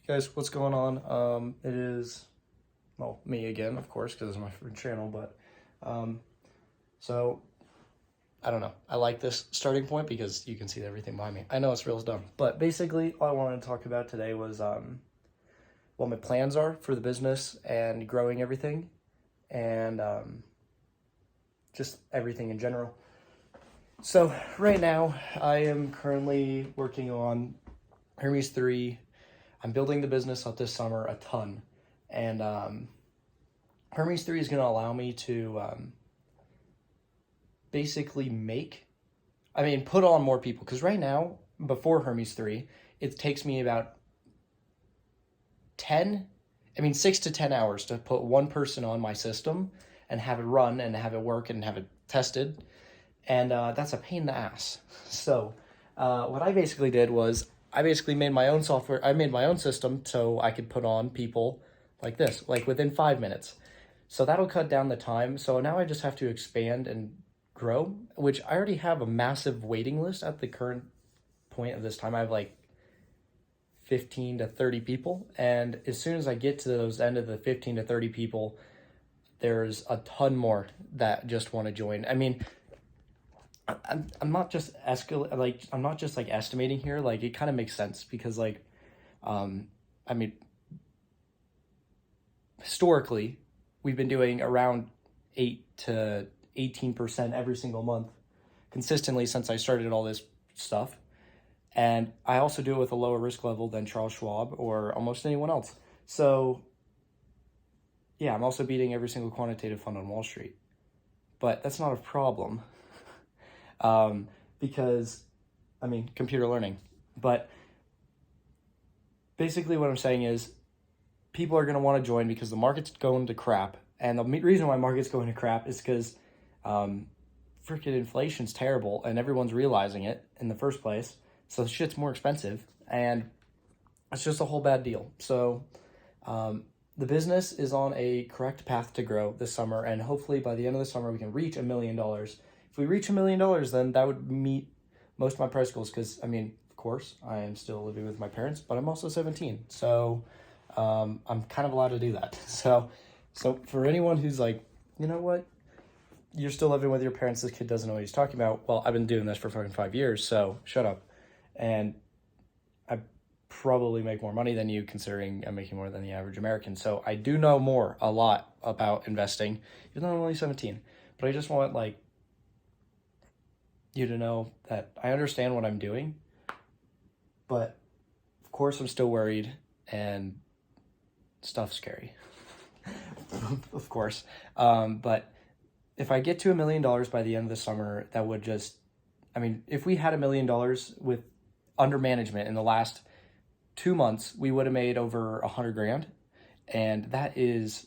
Guys, what's going on? It is, well, me again, of course, because it's my first channel, but, um, so, I don't know. I like this starting point because you can see everything behind me. I know it's real dumb, but basically all I wanted to talk about today was, what my plans are for the business and growing everything and, just everything in general. So, right now, I am currently working on Hermes 3. I'm building the business up this summer a ton. And Hermes 3 is going to allow me to basically put on more people. Because right now, before Hermes 3, it takes me about 6 to 10 hours to put one person on my system and have it run and have it work and have it tested. And that's a pain in the ass. So what I basically did was I basically made my own software. I made my own system so I could put on people like this, like within 5 minutes. So that'll cut down the time. So now I just have to expand and grow, which I already have a massive waiting list at the current point of this time. I have like 15 to 30 people. And as soon as I get to those end of the 15 to 30 people, there's a ton more that just want to join. I'm not just I'm not just like estimating here. Like, it kind of makes sense because um, I mean, historically, we've been doing around 8 to 18% every single month consistently since I started all this stuff. And I also do it with a lower risk level than Charles Schwab or almost anyone else. So yeah, I'm also beating every single quantitative fund on Wall Street. But that's not a problem because, computer learning. But basically what I'm saying is people are going to want to join because the market's going to crap. And the reason why market's going to crap is because freaking inflation's terrible and everyone's realizing it in the first place. So shit's more expensive and it's just a whole bad deal. So the business is on a correct path to grow this summer, and hopefully by the end of the summer we can reach $1 million. If we reach $1 million, then that would meet most of my price goals because, of course, I am still living with my parents, but I'm also 17. So I'm kind of allowed to do that. So for anyone who's like, you know what, you're still living with your parents, this kid doesn't know what he's talking about. Well, I've been doing this for fucking 5 years, so shut up. And I probably make more money than you, considering I'm making more than the average American. So I do know a lot about investing, even though I'm only 17. But I just want you to know that I understand what I'm doing, but of course I'm still worried and stuff's scary. Of course. But if I get to $1 million by the end of the summer, that would just, if we had $1 million with under management in the last 2 months, we would have made over 100 grand. And that is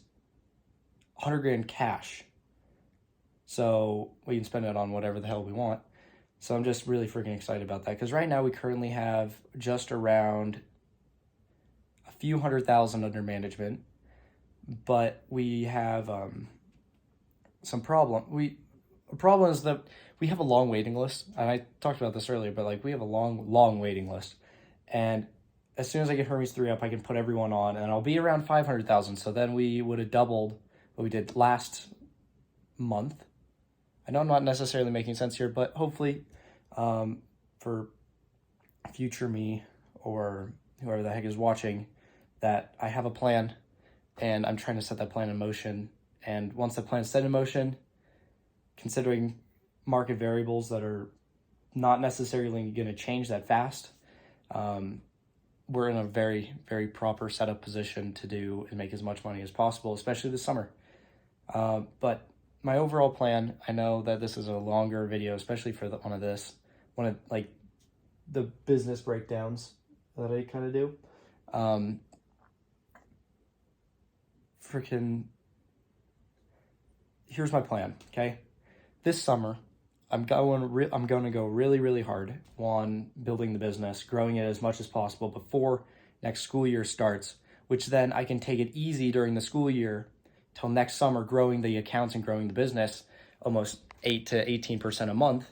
100 grand cash. So we can spend it on whatever the hell we want. So I'm just really freaking excited about that. Because right now we currently have just around a few $100,000 under management. But we have some problem. A problem is that we have a long waiting list. And I talked about this earlier, but we have a long waiting list. And as soon as I get Hermes 3 up, I can put everyone on, and I'll be around 500,000. So then we would have doubled what we did last month. I know I'm not necessarily making sense here, but hopefully for future me or whoever the heck is watching, that I have a plan and I'm trying to set that plan in motion. And once the plan is set in motion, considering market variables that are not necessarily going to change that fast, we're in a very, very proper setup position to do and make as much money as possible, especially this summer. But my overall plan, I know that this is a longer video, especially for one of the business breakdowns that I kind of do. Here's my plan, okay? This summer, I'm going to go really, really hard on building the business, growing it as much as possible before next school year starts, which then I can take it easy during the school year till next summer, growing the accounts and growing the business almost 8 to 18% a month.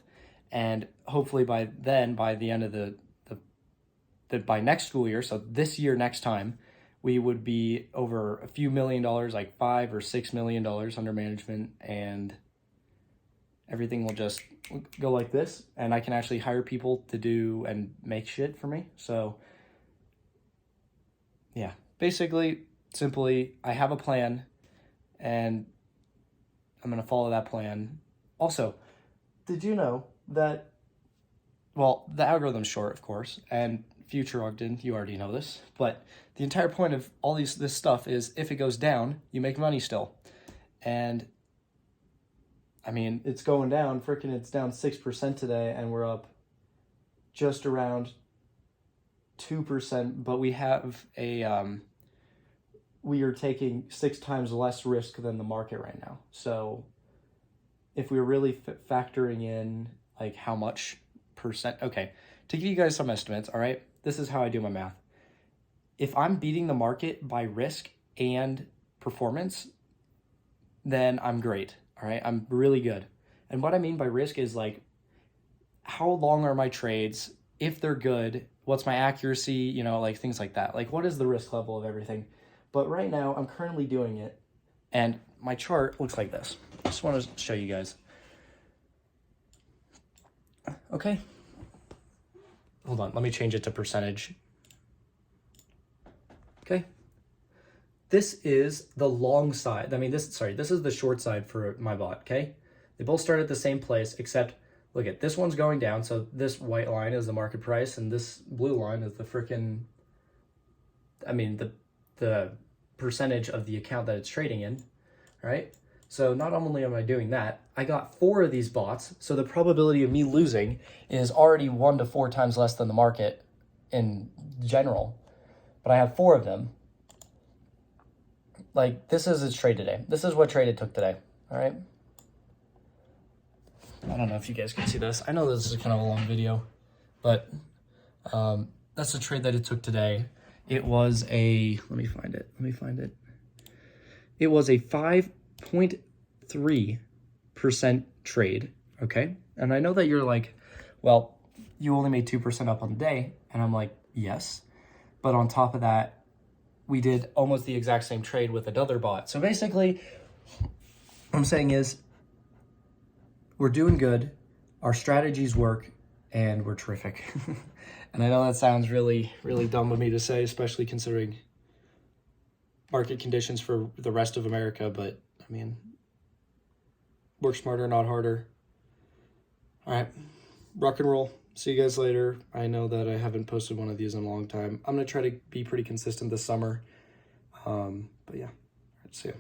And hopefully by the end of the that by next school year, so this year, next time, we would be over a few $1 million, like $5 or $6 million under management, and everything will just go like this, and I can actually hire people to do and make shit for me. So yeah, basically, simply, I have a plan, and I'm going to follow that plan. Also, did you know that, well, the algorithm's short, of course, and future Ogden, you already know this, but the entire point of all this stuff is if it goes down, you make money still. And I mean, it's going down, it's down 6% today, and we're up just around 2%, but we have we are taking 6 times less risk than the market right now. So if we're really factoring in like how much percent, okay, to give you guys some estimates, all right, this is how I do my math. If I'm beating the market by risk and performance, then I'm great, all right? I'm really good. And what I mean by risk is like, how long are my trades? If they're good, what's my accuracy? You know, like things like that. Like, what is the risk level of everything? But right now, I'm currently doing it, and my chart looks like this. I just want to show you guys. Okay. Hold on, let me change it to percentage. Okay. This is the long side. I mean, this is the short side for my bot, okay? They both start at the same place, except, look at, this one's going down, so this white line is the market price, and this blue line is the freaking, I mean, the percentage of the account that it's trading in, right? So not only am I doing that, I got 4 of these bots, so the probability of me losing is already 1 to 4 times less than the market in general. But I have 4 of them. Like, this is its trade today. This is what trade it took today, all right? I don't know if you guys can see this. I know this is kind of a long video, but that's the trade that it took today. It was a, let me find it. It was a 5.3% trade, okay? And I know that you're like, well, you only made 2% up on the day. And I'm like, yes. But on top of that, we did almost the exact same trade with another bot. So basically, what I'm saying is, we're doing good, our strategies work, and we're terrific. And I know that sounds really, really dumb of me to say, especially considering market conditions for the rest of America, but I mean, work smarter, not harder. All right, rock and roll. See you guys later. I know that I haven't posted one of these in a long time. I'm going to try to be pretty consistent this summer. But yeah, all right, see ya.